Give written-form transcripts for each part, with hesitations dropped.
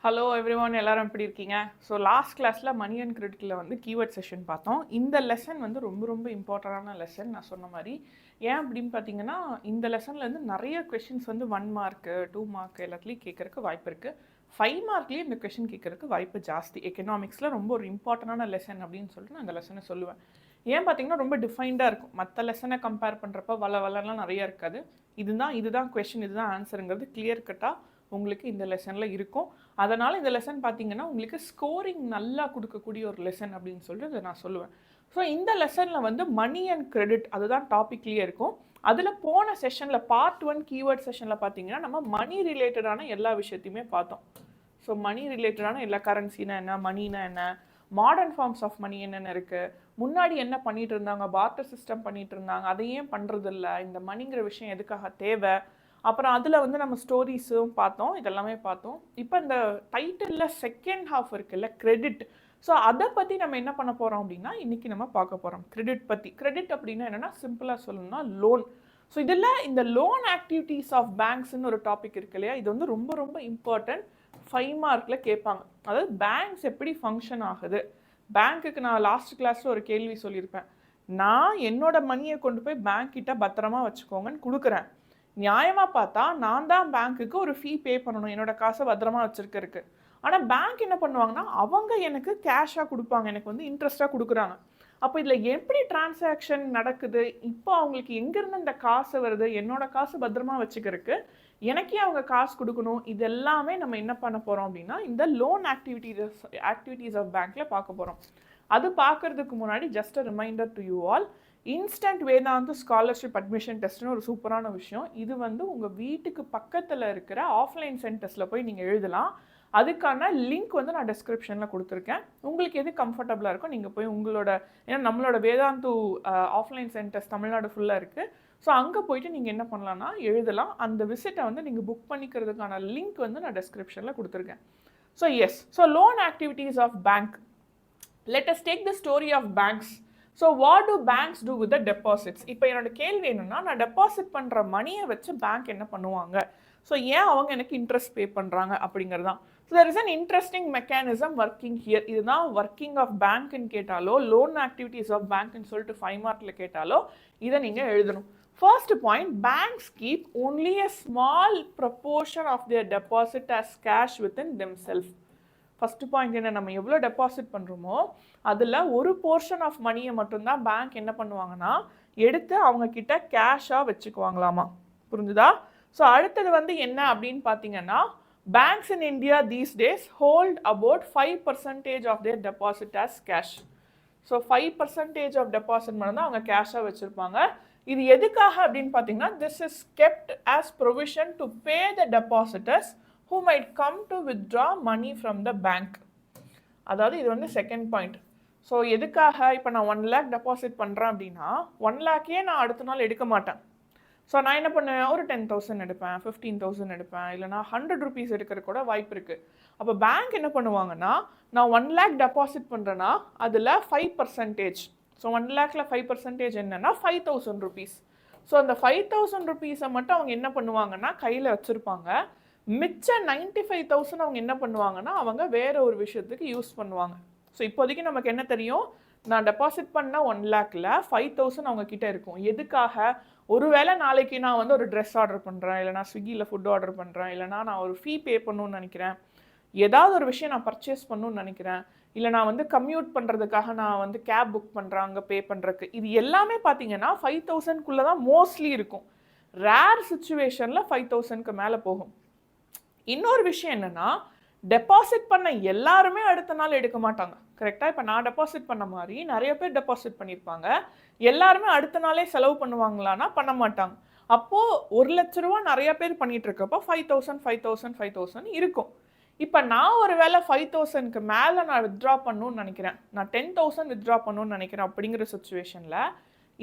Hello everyone, எல்லாரும் எப்படி இருக்கீங்க? ஸோ லாஸ்ட் கிளாஸில் மணி அண்ட் கிரெடிட்டில் வந்து கீவேர்ட் செஷன் பார்த்தோம். இந்த லெசன் வந்து ரொம்ப ரொம்ப இம்பார்ட்டண்டான லெசன். நான் சொன்ன மாதிரி ஏன் அப்படின்னு பார்த்தீங்கன்னா, இந்த லெசனில் வந்து நிறைய கொஷின்ஸ் வந்து 1 மார்க்கு 2 மார்க் எல்லாத்துலேயும் கேட்கறதுக்கு வாய்ப்பு இருக்குது. 5 மார்க்லேயும் இந்த கொஷின் கேட்கறதுக்கு வாய்ப்பு ஜாஸ்தி. எக்கனாமிக்ஸில் ரொம்ப ஒரு இம்பார்ட்டண்டான லெசன் அப்படின்னு சொல்லிட்டு நான் இந்த லெசனை சொல்லுவேன். ஏன் பார்த்தீங்கன்னா ரொம்ப டிஃபைன்டாக இருக்கும். மற்ற லெசனை கம்பேர் பண்ணுறப்ப வளலாம் நிறைய இருக்காது. இதுதான் கொஷின், இதுதான் ஆன்சருங்கிறது கிளியர் கட்டாக உங்களுக்கு இந்த லெசனில் இருக்கும். அதனால் இந்த லெசன் பார்த்தீங்கன்னா உங்களுக்கு ஸ்கோரிங் நல்லா கொடுக்கக்கூடிய ஒரு லெசன் அப்படின்னு சொல்லிட்டு இதை நான் சொல்லுவேன். ஸோ இந்த லெசனில் வந்து மணி அண்ட் கிரெடிட் அதுதான் டாபிக்லேயே இருக்கும். அதில் போன செஷனில் பார்ட் 1 கீவேர்ட் செஷனில் பார்த்தீங்கன்னா நம்ம மணி ரிலேட்டடான எல்லா விஷயத்தையுமே பார்த்தோம். ஸோ மணி ரிலேட்டடான எல்லா கரன்சினா என்ன, மணினா என்ன, மாடர்ன் ஃபார்ம்ஸ் ஆஃப் மணி என்னென்ன இருக்குது, முன்னாடி என்ன பண்ணிட்டு இருந்தாங்க, பார்ட்டர் சிஸ்டம் பண்ணிட்டு இருந்தாங்க, அதை ஏன் பண்ணுறதில்ல, இந்த மணிங்கிற விஷயம் எதுக்காக தேவை, அப்புறம் அதில் வந்து நம்ம ஸ்டோரிஸும் பார்த்தோம், இதெல்லாமே பார்த்தோம். இப்போ இந்த டைட்டிலில் செகண்ட் ஹாஃப் இருக்குல்ல, கிரெடிட். ஸோ அதை பற்றி நம்ம என்ன பண்ண போகிறோம் அப்படின்னா இன்றைக்கி நம்ம பார்க்க போகிறோம் கிரெடிட் பற்றி. கிரெடிட் அப்படின்னா என்னென்னா சிம்பிளாக சொல்லணும்னா லோன். ஸோ இதில் இந்த லோன் ஆக்டிவிட்டீஸ் ஆஃப் பேங்க்ஸ்ன்னு ஒரு டாபிக் இருக்கு இல்லையா, இது வந்து ரொம்ப ரொம்ப இம்பார்ட்டன்ட். 5 மார்க்கில் கேட்பாங்க. அதாவது பேங்க்ஸ் எப்படி ஃபங்க்ஷன் ஆகுது. பேங்க்குக்கு நான் லாஸ்ட் கிளாஸில் ஒரு கேள்வி சொல்லியிருப்பேன். நான் என்னோட மணியை கொண்டு போய் பேங்க் கிட்ட பத்திரமா வச்சுக்கோங்கன்னு கொடுக்குறேன். நியாயமாக பார்த்தா நான் தான் பேங்க்குக்கு ஒரு ஃபீ பே பண்ணணும் என்னோட காசை பத்திரமா வச்சுருக்கிறதுக்கு. ஆனால் பேங்க் என்ன பண்ணுவாங்கன்னா அவங்க எனக்கு கேஷாக கொடுப்பாங்க, எனக்கு வந்து இன்ட்ரெஸ்ட்டாக கொடுக்குறாங்க. அப்போ இதில் எப்படி டிரான்சாக்ஷன் நடக்குது, இப்போ அவங்களுக்கு எங்கேருந்து இந்த காசு வருது, என்னோட காசு பத்திரமா வச்சுக்கிறதுக்கு எனக்கே அவங்க காசு கொடுக்கணும். இது எல்லாமே நம்ம என்ன பண்ண போகிறோம் அப்படின்னா இந்த லோன் ஆக்டிவிட்டீஸ் ஆஃப் பேங்க்கில் பார்க்க போகிறோம். அது பார்க்கறதுக்கு முன்னாடி just a reminder to you all, instant Vedantu scholarship admission டெஸ்ட்னு ஒரு சூப்பரான விஷயம். இது வந்து உங்கள் வீட்டுக்கு பக்கத்தில் இருக்கிற ஆஃப்லைன் சென்டர்ஸில் போய் நீங்கள் எழுதலாம். அதுக்கான லிங்க் வந்து நான் டிஸ்கிரிப்ஷனில் கொடுத்துருக்கேன். உங்களுக்கு எது கம்ஃபர்டபுளாக இருக்கோ நீங்கள் போய் உங்களோட, ஏன்னா நம்மளோட வேதாந்து ஆஃப்லைன் சென்டர்ஸ் தமிழ்நாடு ஃபுல்லாக இருக்குது. ஸோ அங்கே போயிட்டு நீங்கள் என்ன பண்ணலான்னா எழுதலாம். அந்த விசிட்டை வந்து நீங்கள் புக் பண்ணிக்கிறதுக்கான லிங்க் வந்து நான் டிஸ்கிரிப்ஷனில் கொடுத்துருக்கேன். So yes, so loan activities of bank. Let us take the story of banks. So what do banks do with the deposits? இப்போ என்னோட கேள்வி என்னென்னா, நான் டெபாசிட் பண்ணுற மணியை வச்சு பேங்க் என்ன பண்ணுவாங்க, ஸோ ஏன் அவங்க எனக்கு இன்ட்ரெஸ்ட் பே பண்ணுறாங்க அப்படிங்கிறது தான். So there is an interesting mechanism working here. இதுதான் ஒர்க்கிங் ஆஃப் பேங்க்னு கேட்டாலோ லோன் ஆக்டிவிட்டீஸ் ஆஃப் பேங்க்னு சொல்லிட்டு 5 மார்க்கில் கேட்டாலோ இதை நீங்கள் எழுதணும். First point, banks keep only a small proportion of their deposit as cash within themselves. First point என்ன, நம்ம எவ்வளோ டெபாசிட் பண்ணுறோமோ அதில் ஒரு போர்ஷன் ஆஃப் மணியை மட்டும்தான் பேங்க் என்ன பண்ணுவாங்கன்னா எடுத்து அவங்க கிட்ட கேஷாக வச்சுக்குவாங்களாமா. புரிஞ்சுதா? ஸோ அடுத்தது வந்து என்ன அப்படின்னு பார்த்தீங்கன்னா, banks in India these days hold about 5% of their deposit as cash. So 5% of deposit மட்டும் தான் அவங்க கேஷாக வச்சுருப்பாங்க. இது எதுக்காக அப்படின்னு பார்த்தீங்கன்னா, this is kept as provision to pay the depositors who might come to withdraw money from the bank. அதாவது இது வந்து செகண்ட் பாயிண்ட். ஸோ எதுக்காக, இப்போ நான் 1 lakh டெபாசிட் பண்ணுறேன் அப்படின்னா 1 lakhே நான் அடுத்த நாள் எடுக்க மாட்டேன். ஸோ நான் என்ன பண்ணுவேன், ஒரு 10,000 எடுப்பேன், 15,000 எடுப்பேன், இல்லைனா 100 rupees எடுக்கிற கூட வாய்ப்பு இருக்குது. அப்போ பேங்க் என்ன பண்ணுவாங்கன்னா, நான் 1 lakh டெபாசிட் பண்ணுறேன்னா அதில் 5%. ஸோ 1 lakhல 5% என்னன்னா 5,000 rupees. ஸோ அந்த 5,000 rupees மட்டும் அவங்க என்ன பண்ணுவாங்கன்னா கையில் வச்சுருப்பாங்க. மிச்ச 95,000 அவங்க என்ன பண்ணுவாங்கன்னா அவங்க வேற ஒரு விஷயத்துக்கு யூஸ் பண்ணுவாங்க. ஸோ இப்போதைக்கு நமக்கு என்ன தெரியும், நான் டெபாசிட் பண்ண 1 lakhல 5,000 அவங்க கிட்ட இருக்கும். எதுக்காக, ஒருவேளை நாளைக்கு நான் வந்து ஒரு ட்ரெஸ் ஆர்டர் பண்ணுறேன், இல்லைனா ஸ்விக்கியில் ஃபுட் ஆர்டர் பண்ணுறேன், இல்லைனா நான் ஒரு ஃபீ பே பண்ணணும்னு நினைக்கிறேன், ஏதாவது ஒரு விஷயம் நான் பர்ச்சேஸ் பண்ணணும்னு நினைக்கிறேன், இல்லை நான் வந்து கம்யூட் பண்ணுறதுக்காக நான் வந்து கேப் புக் பண்ணுறேன் அங்கே பே பண்ணுறதுக்கு, இது எல்லாமே பார்த்தீங்கன்னா 5,000க்குள்ளே தான் மோஸ்ட்லி இருக்கும். ரேர் சுச்சுவேஷனில் 5,000க்கு மேலே போகும். இன்னொரு விஷயம் என்னன்னா, டெபாசிட் பண்ண எல்லாருமே அடுத்த நாள் எடுக்க மாட்டாங்க. கரெக்டாக? இப்போ நான் டெபாசிட் பண்ண மாதிரி நிறைய பேர் டெபாசிட் பண்ணியிருப்பாங்க. எல்லாருமே அடுத்த நாளே செலவு பண்ணுவாங்களான்னா பண்ண மாட்டாங்க. அப்போது 1,00,000 ரூபா நிறைய பேர் பண்ணிட்டு இருக்கப்போ 5,000 இருக்கும். இப்போ நான் ஒரு வேளை 5,000க்கு மேலே நான் வித்ட்ரா பண்ணணும்னு நினைக்கிறேன், நான் 10,000 வித்ட்ரா பண்ணணும்னு நினைக்கிறேன். அப்படிங்கிற சுச்சுவேஷனில்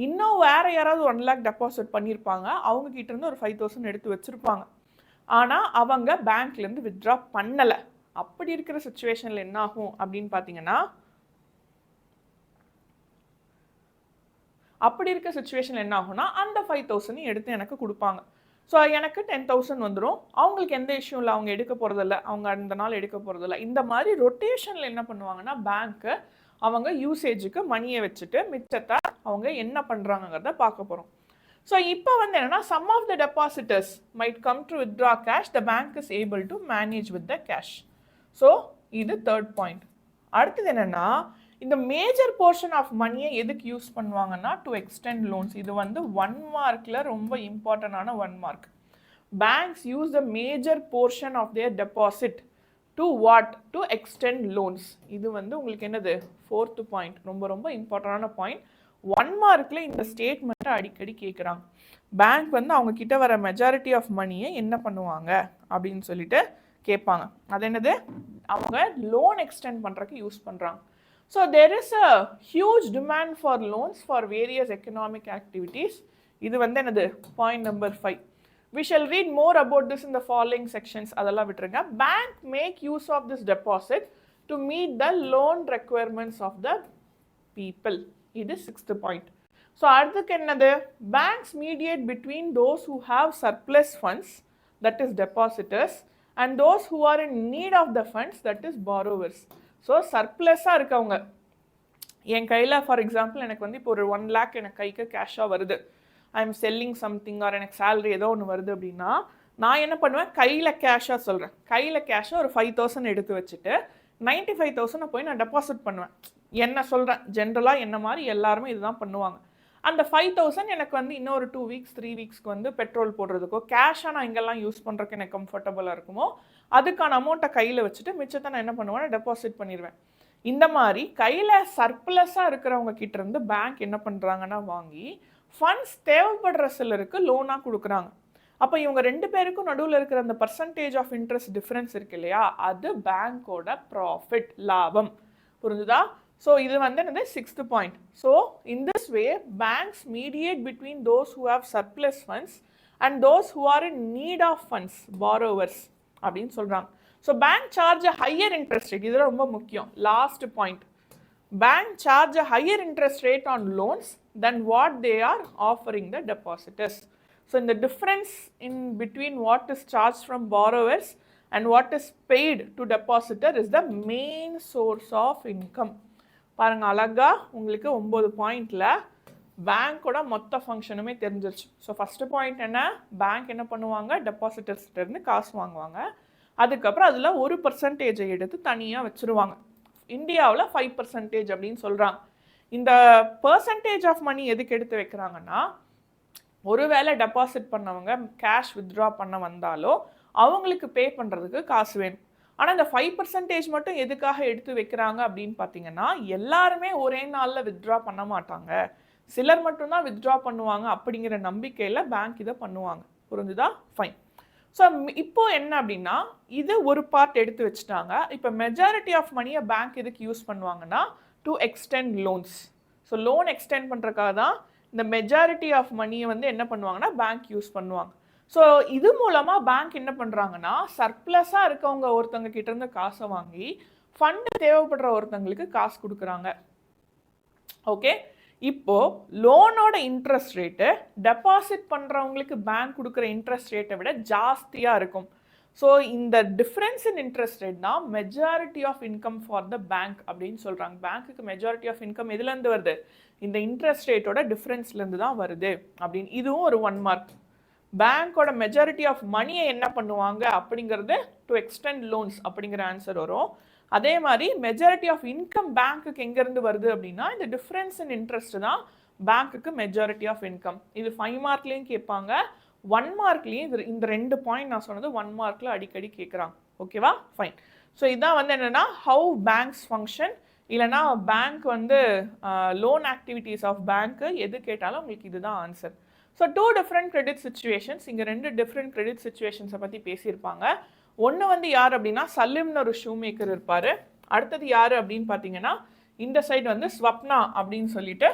இன்னும் வேற யாராவது 1 lakh டெபாசிட் பண்ணியிருப்பாங்க, அவங்க கிட்ட இருந்து ஒரு 5,000 எடுத்து வச்சிருப்பாங்க. ஆனால் அவங்க பேங்க்லேருந்து வித்ட்ரா பண்ணலை. அப்படி இருக்கிற சுச்சுவேஷனில் என்ன ஆகும் அப்படின்னு பார்த்தீங்கன்னா, அந்த 5,000 எடுத்து எனக்கு கொடுப்பாங்க. ஸோ எனக்கு 10,000 வந்துடும், அவங்களுக்கு எந்த இஷ்யூ இல்லை, அவங்க எடுக்க போகிறதில்ல, அவங்க அந்த நாள் எடுக்க போகிறதில்ல. இந்த மாதிரி ரொட்டேஷனில் என்ன பண்ணுவாங்கன்னா பேங்க்கு அவங்க யூசேஜுக்கு மணியை வச்சுட்டு மிச்சத்தை அவங்க என்ன பண்ணுறாங்கிறத பார்க்க போகிறோம். ஸோ இப்போ வந்து என்னென்னா some of the depositors might come to withdraw cash, the bank is able to manage with the cash. So இது தேர்ட் பாயிண்ட். அடுத்தது என்னென்னா இந்த மேஜர் போர்ஷன் ஆஃப் மணியை எதுக்கு யூஸ் பண்ணுவாங்கன்னா டு எக்ஸ்டெண்ட் லோன்ஸ். இது வந்து 1 மார்க்கில் ரொம்ப இம்பார்ட்டண்டான 1 mark. Banks use the major portion of their deposit to what, to extend loans. இது வந்து உங்களுக்கு என்னது 4th பாயிண்ட், ரொம்ப ரொம்ப இம்பார்ட்டண்டான பாயிண்ட். 1 மார்க்கில் இந்த ஸ்டேட்மெண்ட்டை அடிக்கடி கேட்குறாங்க. பேங்க் வந்து அவங்க கிட்ட வர மெஜாரிட்டி ஆஃப் மணியை என்ன பண்ணுவாங்க அப்படின்னு சொல்லிட்டு கேட்பாங்க. அது என்னது, அவங்க லோன் எக்ஸ்டெண்ட் பண்ணுறதுக்கு யூஸ் பண்ணுறாங்க. So there is a huge demand for loans for various economic activities. இது வந்து என்னது point number 5. We shall read more about this in the following sections. அதெல்லாம் விட்டுருங்க. Bank make use of this deposit to meet the loan requirements of the people. இது 6th point. So அடுத்துக்கு என்னது, banks mediate between those who have surplus funds, that is depositors, and those who are in need of the funds, that is borrowers. So சர்ப்ளஸாக இருக்கவங்க, என் கையில் for example எனக்கு வந்து இப்போ ஒரு 1 lakh எனக்கு கைக்கு கேஷாக வருது, I am selling something R எனக்கு சேலரி ஏதோ ஒன்று வருது அப்படின்னா நான் என்ன பண்ணுவேன், கையில் கேஷாக சொல்கிறேன், கையில் கேஷாக ஒரு 5,000 எடுத்து வச்சுட்டு 95,000 போய் நான் டெபாசிட் பண்ணுவேன். என்ன சொல்கிறேன், ஜென்ரலாக என்ன மாதிரி எல்லாருமே இதுதான் பண்ணுவாங்க. அந்த 5,000 எனக்கு வந்து இன்னொரு 2 weeks 3 weeksக்கு வந்து பெட்ரோல் போடுறதுக்கோ கேஷாக நான் இங்கெல்லாம் யூஸ் பண்ணுறதுக்கு எனக்கு கம்ஃபர்டபுளாக இருக்குமோ அதுக்கான அமௌண்ட்டை கையில் வச்சுட்டு மிச்சத்தை நான் என்ன பண்ணுவேன்னா டெபாசிட் பண்ணிடுவேன். இந்த மாதிரி கையில் சர்ப்ளஸாக இருக்கிறவங்க கிட்ட இருந்து பேங்க் என்ன பண்ணுறாங்கன்னா வாங்கி ஃபண்ட்ஸ் தேவைப்படுற சிலருக்கு லோனாக கொடுக்குறாங்க. அப்போ இவங்க 2 பேருக்கும் நடுவில் இருக்கிற அந்த பர்சன்டேஜ் ஆஃப் இன்ட்ரெஸ்ட் டிஃப்ரென்ஸ் இருக்கு இல்லையா, அது பேங்க்கோட ப்ராஃபிட், லாபம். புரிஞ்சுதா? ஸோ இது வந்து என்னது 6th point. So in this way banks mediate between those who have surplus funds and those who are in need of funds, borrowers அப்படின்னு சொல்கிறாங்க. So bank charge a higher interest rate, இது ரொம்ப முக்கியம். Last point, bank charge a higher interest rate on loans then what they are offering the depositors. So இந்த difference in between what is charge from borrowers and what is paid to depositor is the main source of income. பாருங்க அழகா உங்களுக்கு 9 பாயிண்ட்ல பேங்கோட மொத்த ஃபங்க்ஷனுமே தெரிஞ்சிருச்சு. So first point என்ன, bank என்ன பண்ணுவாங்க, டெபாசிட்டர்ஸ்கிட்ட இருந்து காசு வாங்குவாங்க, அதுக்கப்புறம் அதில் 1% எடுத்து தனியாக வச்சுருவாங்க. இந்தியாவில் 5% அப்படின்னு சொல்கிறாங்க. இந்த பர்சன்டேஜ் ஆஃப் மணி எதுக்கு எடுத்து வைக்கிறாங்கன்னா, ஒருவேளை டெபாசிட் பண்ணவங்க கேஷ் வித்ட்ரா பண்ண வந்தாலோ அவங்களுக்கு பே பண்ணுறதுக்கு காசு வேணும். ஆனால் இந்த 5% மட்டும் எதுக்காக எடுத்து வைக்கிறாங்க அப்படின்னு பார்த்தீங்கன்னா, எல்லாருமே ஒரே நாளில் வித்ட்ரா பண்ண மாட்டாங்க, சிலர் மட்டும்தான் வித்ட்ரா பண்ணுவாங்க அப்படிங்கிற நம்பிக்கையில் பேங்க் இதை பண்ணுவாங்க. புரிஞ்சுதா? ஃபைன். ஸோ இப்போ என்ன அப்படின்னா, இது ஒரு பார்ட் எடுத்து வச்சுட்டாங்க. இப்போ மெஜாரிட்டி ஆஃப் மணியை பேங்க் எதுக்கு யூஸ் பண்ணுவாங்கன்னா to extend loans. So loan extend பண்ணுறதுக்காக தான் இந்த மெஜாரிட்டி ஆஃப் மணியை வந்து என்ன பண்ணுவாங்கன்னா பேங்க் யூஸ் பண்ணுவாங்க. ஸோ இது மூலமாக பேங்க் என்ன பண்ணுறாங்கன்னா, சர்ப்ளஸாக இருக்கவங்க ஒருத்தவங்க கிட்டேருந்து காசை வாங்கி ஃபண்டு தேவைப்படுற ஒருத்தவங்களுக்கு காசு கொடுக்குறாங்க. ஓகே, இப்போது லோனோட இன்ட்ரெஸ்ட் ரேட்டு டெபாசிட் பண்ணுறவங்களுக்கு பேங்க் கொடுக்குற இன்ட்ரெஸ்ட் ரேட்டை விட ஜாஸ்தியாக இருக்கும். ஸோ இந்த டிஃப்ரென்ஸ் இன் இன்ட்ரெஸ்ட் ரேட் தான் majority of income for the bank அப்படின்னு சொல்கிறாங்க. பேங்க்குக்கு மெஜாரிட்டி ஆஃப் இன்கம் எதுலேருந்து வருது, இந்த இன்ட்ரெஸ்ட் ரேட்டோட டிஃப்ரென்ஸ்லேருந்து தான் வருது அப்படின்னு. இதுவும் ஒரு 1 மார்க். பேங்கோட மெஜாரிட்டி ஆஃப் மணியை என்ன பண்ணுவாங்க அப்படிங்கிறது டு எக்ஸ்டெண்ட் லோன்ஸ் அப்படிங்கிற ஆன்சர் வரும். அதே மாதிரி மெஜாரிட்டி ஆஃப் இன்கம் பேங்க்குக்கு எங்கேருந்து வருது அப்படின்னா, இந்த டிஃப்ரென்ஸ் இன் இன்ட்ரெஸ்ட் தான் பேங்க்குக்கு மெஜாரிட்டி ஆஃப் இன்கம். இது 5 மார்க்லேயும் கேட்பாங்க, 1 மார்க்லேயும். இது இந்த 2 பாயிண்ட் நான் சொன்னது 1 மார்க்கில் அடிக்கடி கேட்குறாங்க. ஓகேவா? ஃபைன். ஸோ இதான் வந்து என்னென்னா ஹவு பேங்க்ஸ் ஃபங்க்ஷன், இல்லைனா பேங்க் வந்து லோன் ஆக்டிவிட்டீஸ் ஆஃப் பேங்க்கு எது கேட்டாலும் உங்களுக்கு இதுதான் answer. So 2 different credit situations, இங்கே 2 டிஃப்ரெண்ட் கிரெடிட் சிச்சுவேஷன்ஸை பற்றி பேசியிருப்பாங்க. ஒன்று வந்து யார் அப்படின்னா சலிம்னு ஒரு ஷூ மேக்கர் இருப்பார். அடுத்தது யார் அப்படின்னு பார்த்தீங்கன்னா, இந்த சைடு வந்து ஸ்வப்னா அப்படின்னு சொல்லிட்டு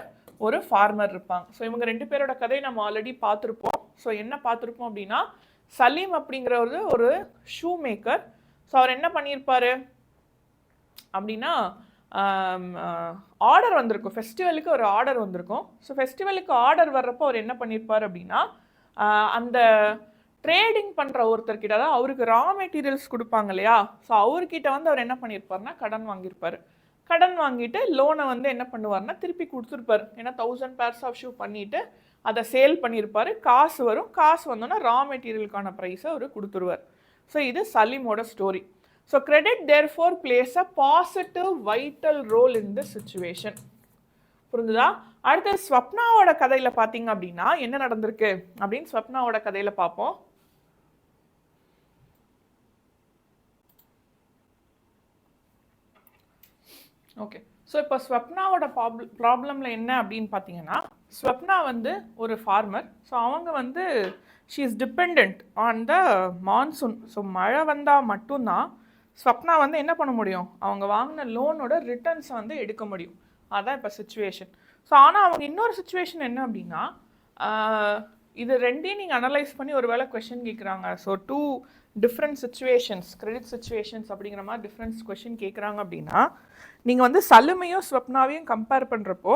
ஒரு ஃபார்மர் இருப்பாங்க. ஸோ இவங்க 2 பேரோட கதையை நம்ம ஆல்ரெடி பார்த்துருப்போம். ஸோ என்ன பார்த்துருப்போம் அப்படின்னா, சலீம் அப்படிங்கிறவர் ஒரு ஷூ மேக்கர். ஸோ அவர் என்ன பண்ணியிருப்பார் அப்படின்னா, ஆர்டர் வந்திருக்கும், ஃபெஸ்டிவலுக்கு ஒரு ஆர்டர் வந்திருக்கும். ஸோ ஃபெஸ்டிவலுக்கு ஆர்டர் வர்றப்போ அவர் என்ன பண்ணியிருப்பார் அப்படின்னா, அந்த ட்ரேடிங் பண்ணுற ஒருத்தர்கிட்ட தான் அவருக்கு ரா மெட்டீரியல்ஸ் கொடுப்பாங்க இல்லையா, ஸோ அவர்கிட்ட வந்து அவர் என்ன பண்ணியிருப்பார்னா கடன் வாங்கியிருப்பார். கடன் வாங்கிட்டு லோனை வந்து என்ன பண்ணுவார்னா திருப்பி கொடுத்துருப்பார். ஏன்னா 1000 pairs ஆஃப் ஷூ பண்ணிவிட்டு அதை சேல் பண்ணியிருப்பார். காசு வரும், காசு வந்தோன்னா ரா மெட்டீரியலுக்கான ப்ரைஸை அவர் கொடுத்துருவார். ஸோ இது சலீமோட story. So credit therefore plays a positive vital role in this situation. புரிஞ்சுதா? அடுத்து ஸ்வப்னாவோட கதையில் பார்த்தீங்க அப்படின்னா என்ன நடந்திருக்கு அப்படின்னு ஸ்வப்னாவோட கதையில் பார்ப்போம். ஓகே, ஸோ இப்போ ஸ்வப்னாவோட ப்ராப்ளமில் என்ன அப்படின்னு பார்த்தீங்கன்னா, ஸ்வப்னா வந்து ஒரு ஃபார்மர். ஸோ அவங்க வந்து she is depend on the monsoon. So மழை வந்தால் மட்டும்தான் ஸ்வப்னா வந்து என்ன பண்ண முடியும், அவங்க வாங்கின லோனோட ரிட்டர்ன்ஸை வந்து எடுக்க முடியும். அதுதான் இப்போ சுச்சுவேஷன். ஸோ ஆனால் அவங்க இன்னொரு சுச்சுவேஷன் என்ன அப்படின்னா, இது ரெண்டையும் நீங்கள் அனலைஸ் பண்ணி ஒரு வேளை கொஷின் கேட்குறாங்க. So 2 different situations, credit situations அப்படிங்கிற மாதிரி டிஃப்ரெண்ட்ஸ் கொஷின் கேட்குறாங்க அப்படின்னா, நீங்கள் வந்து சலுமையும் ஸ்வப்னாவையும் கம்பேர் பண்ணுறப்போ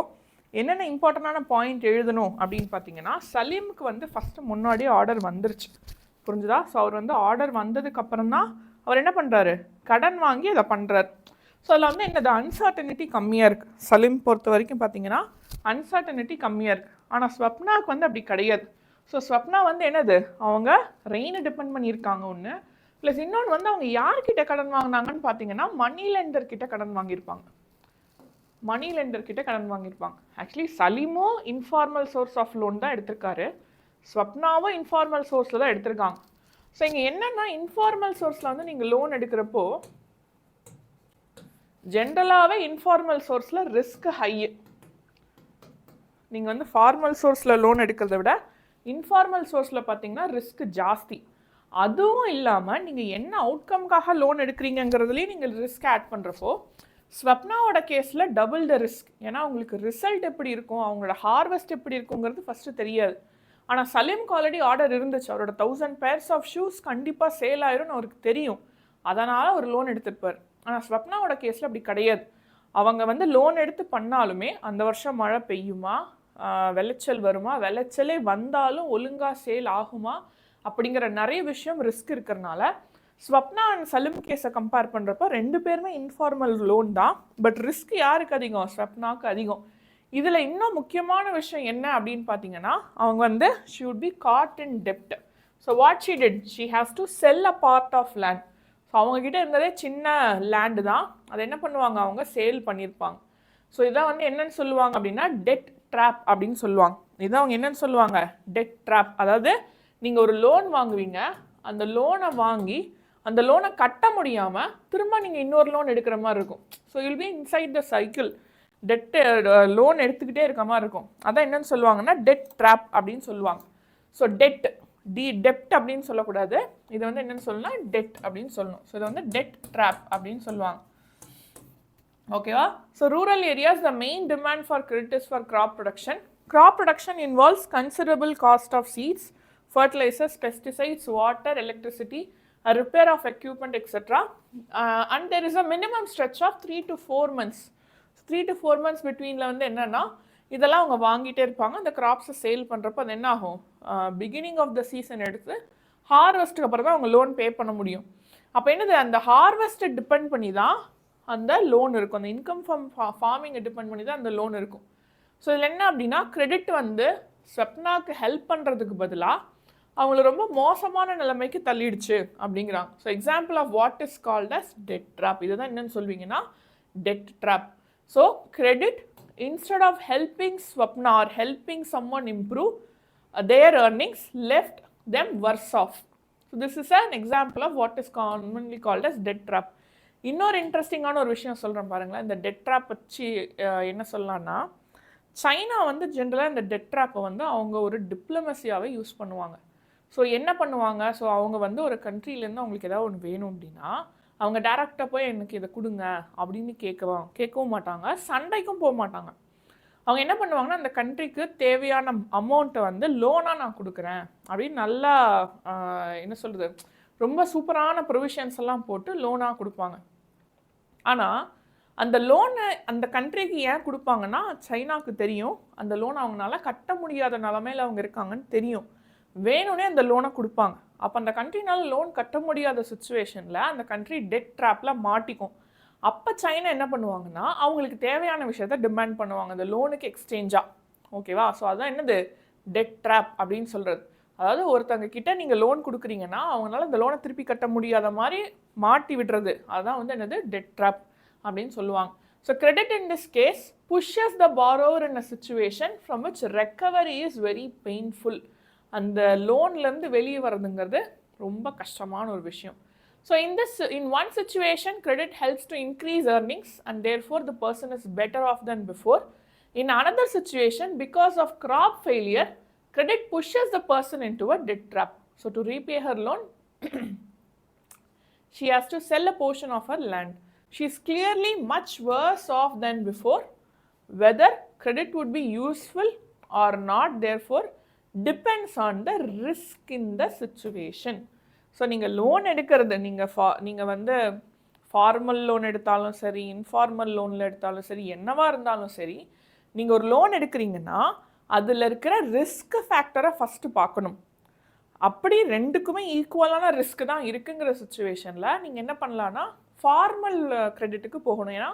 என்னென்ன இம்பார்ட்டண்டான பாயிண்ட் எழுதணும் அப்படின்னு பார்த்தீங்கன்னா, சலீமுக்கு வந்து ஃபஸ்ட்டு முன்னாடியே ஆர்டர் வந்துருச்சு. புரிஞ்சுதா? ஸோ அவர் வந்து ஆர்டர் வந்ததுக்கப்புறம் தான் அவர் என்ன பண்ணுறாரு, கடன் வாங்கி அதை பண்ணுறாரு. ஸோ அதில் வந்து என்னது அன்சர்டனிட்டி கம்மியாக இருக்குது. சலீம் பொறுத்த வரைக்கும் பார்த்தீங்கன்னா அன்சர்டனிட்டி கம்மியாக இருக்குது. ஆனால் ஸ்வப்னாவுக்கு வந்து அப்படி கிடையாது. ஸோ ஸ்வப்னா வந்து என்னது, அவங்க ரெயினை டிபெண்ட் பண்ணியிருக்காங்க ஒன்று, ப்ளஸ் இன்னொன்று வந்து அவங்க யார்கிட்ட கடன் வாங்கினாங்கன்னு பார்த்தீங்கன்னா மணி லெண்டர் கிட்ட கடன் வாங்கியிருப்பாங்க. மணி லெண்டர் கிட்ட கடன் வாங்கியிருப்பாங்க. ஆக்சுவலி சலீமும் இன்ஃபார்மல் சோர்ஸ் ஆஃப் லோன் தான் எடுத்திருக்காரு, ஸ்வப்னாவும் இன்ஃபார்மல் சோர்ஸில் தான் எடுத்திருக்காங்க. ஸோ இங்கே என்னென்னா இன்ஃபார்மல் சோர்ஸில் வந்து நீங்கள் லோன் எடுக்கிறப்போ ஜென்ரலாகவே இன்ஃபார்மல் சோர்ஸில் ரிஸ்க் ஹை. நீங்கள் வந்து ஃபார்மல் சோர்ஸில் லோன் எடுக்கிறத விட இன்ஃபார்மல் சோர்ஸில் பார்த்தீங்கன்னா ரிஸ்க் ஜாஸ்தி. அதுவும் இல்லாமல் நீங்கள் என்ன அவுட்கம்காக லோன் எடுக்கிறீங்கிறதுலேயும் நீங்கள் ரிஸ்க் ஆட் பண்ணுறப்போ ஸ்வப்னாவோட கேஸில் டபுள் த ரிஸ்க். ஏன்னா உங்களுக்கு ரிசல்ட் எப்படி இருக்கும், அவங்களோட ஹார்வெஸ்ட் எப்படி இருக்குங்கிறது ஃபஸ்ட்டு தெரியாது. ஆனால் சலீம்க்கு ஆல்ரெடி ஆர்டர் இருந்துச்சு, அவரோட 1000 pairs ஆஃப் ஷூஸ் கண்டிப்பாக சேல் ஆயிரும்னு அவருக்கு தெரியும், அதனால் ஒரு லோன் எடுத்துருப்பார். ஆனால் ஸ்வப்னாவோட கேஸில் அப்படி கிடையாது. அவங்க வந்து லோன் எடுத்து பண்ணாலுமே அந்த வருஷம் மழை பெய்யுமா, விளைச்சல் வருமா, விளைச்சலே வந்தாலும் ஒழுங்காக சேல் ஆகுமா அப்படிங்கிற நிறைய விஷயம் ரிஸ்க் இருக்கிறனால ஸ்வப்னா அண்ட் சலீம் கேஸை கம்பேர் பண்ணுறப்போ 2 பேருமே இன்ஃபார்மல் லோன் தான். பட் ரிஸ்க் யாருக்கு அதிகம், ஸ்வப்னாவுக்கு அதிகம். இதில் இன்னும் முக்கியமான விஷயம் என்ன அப்படின்னு பார்த்தீங்கன்னா, அவங்க வந்து she would be caught in டெப்ட். So what she did, she has to sell a part of land. So அவங்கக்கிட்ட இருந்ததே சின்ன லேண்டு தான், அதை என்ன பண்ணுவாங்க, அவங்க சேல் பண்ணியிருப்பாங்க. ஸோ இதான் வந்து என்னன்னு சொல்லுவாங்க அப்படின்னா டெட் ட்ராப் அப்படின்னு சொல்லுவாங்க. இதான் அவங்க என்னன்னு சொல்லுவாங்க, டெட் ட்ராப். அதாவது நீங்கள் ஒரு லோன் வாங்குவீங்க, அந்த லோனை வாங்கி அந்த லோனை கட்ட முடியாமல் திரும்ப நீங்கள் இன்னொரு லோன் எடுக்கிற மாதிரி இருக்கும். So will be inside the cycle, debt loan எடுத்துக்கிட்டே இருக்க மாதிரி இருக்கும். அதான் என்னன்னு சொல்லுவாங்கன்னா டெட் ட்ராப் அப்படின்னு சொல்லுவாங்க. ஸோ டெப்ட் அப்படின்னு சொல்லக்கூடாது, இது வந்து என்னென்னு சொல்லணும்னா டெட் அப்படின்னு சொல்லணும். ஸோ இது வந்து டெட் ட்ராப் அப்படின்னு சொல்லுவாங்க. ஓகேவா? So rural areas the main demand for credit is for crop production. Crop production involves considerable cost of seeds, fertilizers, pesticides, water, electricity, a repair of equipment, etc. And there is a minimum stretch of 3 to 4 months. 3 to 4 months betweenல வந்து என்னன்னா இதெல்லாம் அவங்க வாங்கிட்டே இருப்பாங்க. அந்த கிராப்ஸை sale பண்ணுறப்போ அது என்ன ஆகும், பிகினிங் ஆஃப் த சீசன் எடுத்து ஹார்வெஸ்ட்டுக்கு அப்புறம் தான் அவங்க லோன் பே பண்ண முடியும். அப்போ என்னது, அந்த ஹார்வெஸ்ட்டை டிபெண்ட் பண்ணி தான் அந்த லோன் இருக்கும், அந்த இன்கம் ஃப்ரம் ஃபார்மிங்கை டிபெண்ட் பண்ணி தான் அந்த லோன் இருக்கும். ஸோ இதில் என்ன அப்படின்னா கிரெடிட் வந்து ஸ்வப்னாக்கு ஹெல்ப் பண்ணுறதுக்கு பதிலாக அவங்கள ரொம்ப மோசமான நிலைமைக்கு தள்ளிடுச்சு அப்படிங்கிறாங்க. So example of what is called as debt trap. இதுதான் என்னன்னு சொல்வீங்கன்னா debt trap. So credit instead of helping Swapna or helping someone improve their earnings left them worse off. So this is an example of what is commonly called as debt trap. இன்னொரு இன்ட்ரெஸ்டிங்கான ஒரு விஷயம் சொல்கிறேன் பாருங்களேன். இந்த dead drop வச்சு என்ன சொல்லலாம்னா, சைனா வந்து ஜென்ரலாக இந்த டெட் ட்ராப்பை வந்து அவங்க ஒரு டிப்ளமசியாகவே யூஸ் பண்ணுவாங்க. ஸோ என்ன பண்ணுவாங்க, ஸோ அவங்க வந்து ஒரு கண்ட்ரிலேருந்து அவங்களுக்கு ஏதாவது ஒன்று வேணும் அப்படின்னா அவங்க டேரெக்டாக போய் எனக்கு இதை கொடுங்க அப்படின்னு கேட்கவும் மாட்டாங்க, சண்டைக்கும் போக மாட்டாங்க. அவங்க என்ன பண்ணுவாங்கன்னா அந்த கண்ட்ரிக்கு தேவையான அமௌண்ட்டை வந்து லோனாக நான் கொடுக்குறேன் அப்படின்னு நல்லா என்ன சொல்கிறது, ரொம்ப சூப்பரான ப்ரொவிஷன்ஸ் எல்லாம் போட்டு லோனாக கொடுப்பாங்க. ஆனால் அந்த லோனை அந்த கண்ட்ரிக்கு ஏன் கொடுப்பாங்கன்னா சைனாவுக்கு தெரியும் அந்த லோன் அவங்களால கட்ட முடியாத நிலமையில் அவங்க இருக்காங்கன்னு தெரியும், வேணும்னே அந்த லோனை கொடுப்பாங்க. அப்போ அந்த கண்ட்ரினால லோன் கட்ட முடியாத சுச்சுவேஷனில் அந்த கண்ட்ரி டெட் ட்ராப்பில் மாட்டிக்கும். அப்போ சைனா என்ன பண்ணுவாங்கன்னா அவங்களுக்கு தேவையான விஷயத்த டிமாண்ட் பண்ணுவாங்க அந்த லோனுக்கு எக்ஸ்சேஞ்சாக. ஓகேவா? ஸோ அதுதான் என்னது டெட் ட்ராப் அப்படின்னு சொல்கிறது. அதாவது ஒருத்தங்க கிட்ட நீங்கள் லோன் கொடுக்குறீங்கன்னா அவங்களால அந்த லோனை திருப்பி கட்ட முடியாத மாதிரி மாட்டி விடுறது. அதுதான் வந்து என்னது டெட் ட்ராப் அப்படின்னு சொல்லுவாங்க. So credit in this case pushes the borrower in a situation from which recovery is very painful. அந்த லோன்லேருந்து வெளியே வரதுங்கிறது ரொம்ப கஷ்டமான ஒரு விஷயம். So in one situation, credit helps to increase earnings and therefore the person is better off than before. In another situation, because of crop failure, credit pushes the person into a debt trap. So to repay her loan, she has to sell a portion of her land. She is clearly much worse off than before. Whether credit would be useful or not, therefore, depends on the risk in the situation. So நீங்கள் loan எடுக்கிறது நீங்கள் வந்து formal loan எடுத்தாலும் சரி, informal லோனில் எடுத்தாலும் சரி, என்னவா இருந்தாலும் சரி, நீங்கள் ஒரு லோன் எடுக்கிறீங்கன்னா அதில் இருக்கிற ரிஸ்க் ஃபேக்டரை ஃபஸ்ட்டு பார்க்கணும். அப்படி ரெண்டுக்குமே ஈக்குவலான ரிஸ்க் தான் இருக்குங்கிற சுச்சுவேஷனில் நீங்கள் என்ன பண்ணலான்னா ஃபார்மல் கிரெடிட்டுக்கு போகணும். ஏன்னா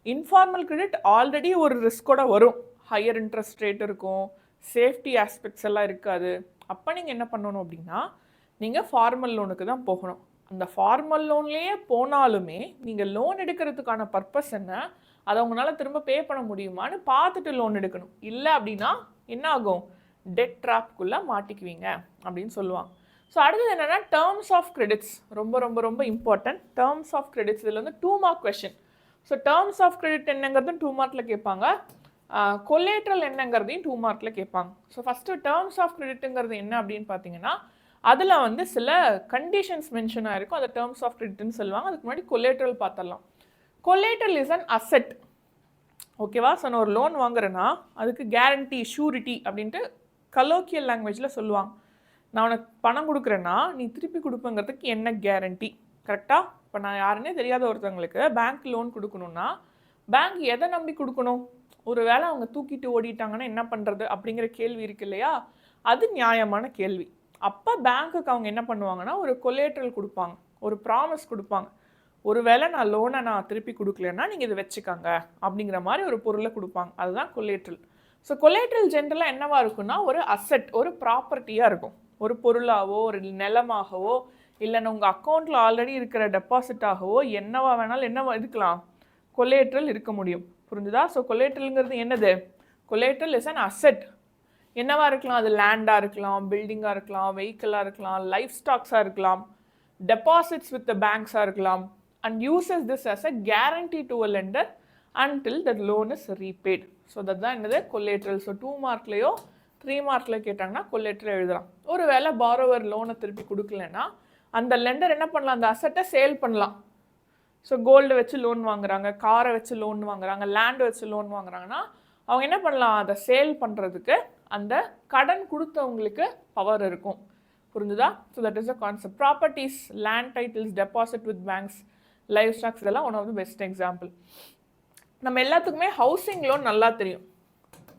இன்ஃபார்மல் கிரெடிட் ஆல்ரெடி ஒரு ரிஸ்கோட வரும். ஹையர் இன்ட்ரெஸ்ட் ரேட் இருக்கும், சேஃப்டி ஆஸ்பெக்ட்ஸ் எல்லாம் இருக்காது. அப்போ நீங்கள் என்ன பண்ணணும் அப்படின்னா நீங்கள் ஃபார்மல் லோனுக்கு தான் போகணும். அந்த ஃபார்மல் லோன்லேயே போனாலுமே நீங்கள் லோன் எடுக்கிறதுக்கான பர்பஸ் என்ன, அதை உங்களால் திரும்ப பே பண்ண முடியுமான்னு பார்த்துட்டு லோன் எடுக்கணும். இல்லை அப்படின்னா என்ன ஆகும், டெட் ட்ராப்குள்ளே மாட்டிக்குவீங்க அப்படின்னு சொல்லுவாங்க. ஸோ அடுத்தது என்னென்னா டேர்ம்ஸ் ஆஃப் கிரெடிட்ஸ். ரொம்ப ரொம்ப ரொம்ப இம்பார்ட்டன்ட். டேர்ம்ஸ் ஆஃப் கிரெடிட்ஸ் இதில் வந்து 2 mark question. So terms of credit என்னங்கிறதும் 2 மார்க்கில் கேட்பாங்க, கொலேட்ரல் என்னங்கிறதையும் 2 மார்க்கில் கேட்பாங்க. ஸோ ஃபஸ்ட்டு டேர்ம்ஸ் ஆஃப் கிரெடிட்டுங்கிறது என்ன அப்படின்னு பார்த்தீங்கன்னா அதில் வந்து சில கண்டிஷன்ஸ் மென்ஷன் ஆகிருக்கும், அதை டேர்ம்ஸ் ஆஃப் கிரெடிட்னு சொல்லுவாங்க. அதுக்கு முன்னாடி கொலேட்ரல் பார்த்துடலாம். Collateral is an asset. ஓகேவா? ஸோ நான் ஒரு லோன் வாங்குறேன்னா அதுக்கு கேரண்டி, ஷூரிட்டி அப்படின்ட்டு கலோக்கியல் லாங்குவேஜில் சொல்லுவாங்க. நான் உனக்கு பணம் கொடுக்குறேன்னா நீ திருப்பி கொடுப்பங்கிறதுக்கு என்ன கேரண்டி, கரெக்டாக? இப்போ நான் யாருன்னே தெரியாத ஒருத்தவங்களுக்கு பேங்க் லோன் கொடுக்கணுன்னா பேங்க் எதை நம்பி கொடுக்கணும்? ஒரு வேளை அவங்க தூக்கிட்டு ஓடிட்டாங்கன்னா என்ன பண்ணுறது அப்படிங்கிற கேள்வி இருக்கு இல்லையா? அது நியாயமான கேள்வி. அப்போ பேங்க்குக்கு அவங்க என்ன பண்ணுவாங்கன்னா ஒரு கொலேட்ரல் கொடுப்பாங்க, ஒரு ப்ராமிஸ் கொடுப்பாங்க. ஒருவேளை நான் லோனை திருப்பி கொடுக்கலன்னா நீங்கள் இதை வச்சுக்காங்க அப்படிங்கிற மாதிரி ஒரு பொருளை கொடுப்பாங்க. அதுதான் கொலேட்ரல். ஸோ கொலேட்ரல் ஜென்ரலாக என்னவா இருக்குன்னா ஒரு அசெட், ஒரு ப்ராப்பர்ட்டியாக இருக்கும். ஒரு பொருளாகவோ ஒரு நிலமாகவோ இல்லைன்னா உங்கள் அக்கௌண்ட்டில் ஆல்ரெடி இருக்கிற டெபாசிட்டாகவோ என்னவா வேணாலும் என்னவா இருக்கலாம், கொலேட்ரல் இருக்க முடியும். புரிஞ்சுதா? ஸோ கொலேட்ரல்ங்கிறது என்னது? Collateral is an asset. என்னவா இருக்கலாம்? அது லேண்டாக இருக்கலாம், பில்டிங்காக இருக்கலாம், வெஹிக்கிளாக இருக்கலாம், லைஃப் ஸ்டாக்ஸாக இருக்கலாம், டெபாசிட்ஸ் வித் த பேங்க்ஸாக இருக்கலாம். And uses this as a guarantee to a lender until that loan is repaid. So அதுதான் என்னது கொலேட்ரல். ஸோ 2 மார்க்லேயோ 3 மார்க்கில் கேட்டாங்கன்னா கொலேட்ரல் எழுதலாம். ஒரு வேளை பாரோவர் லோனை திருப்பி கொடுக்கலன்னா அந்த லெண்டர் என்ன பண்ணலாம், அந்த அசட்டை சேல் பண்ணலாம். ஸோ கோல்டு வச்சு லோன் வாங்குறாங்க, காரை வச்சு லோன் வாங்குறாங்க, லேண்டு வச்சு லோன் வாங்குறாங்கன்னா அவங்க என்ன பண்ணலாம், அதை சேல் பண்ணுறதுக்கு அந்த கடன் கொடுத்தவங்களுக்கு பவர் இருக்கும். புரிஞ்சுதா? So that is a concept. Properties, land titles, deposit with banks, life stocks இதெல்லாம் one of the best example. நம்ம எல்லாத்துக்குமே ஹவுசிங் லோன் நல்லா தெரியும்,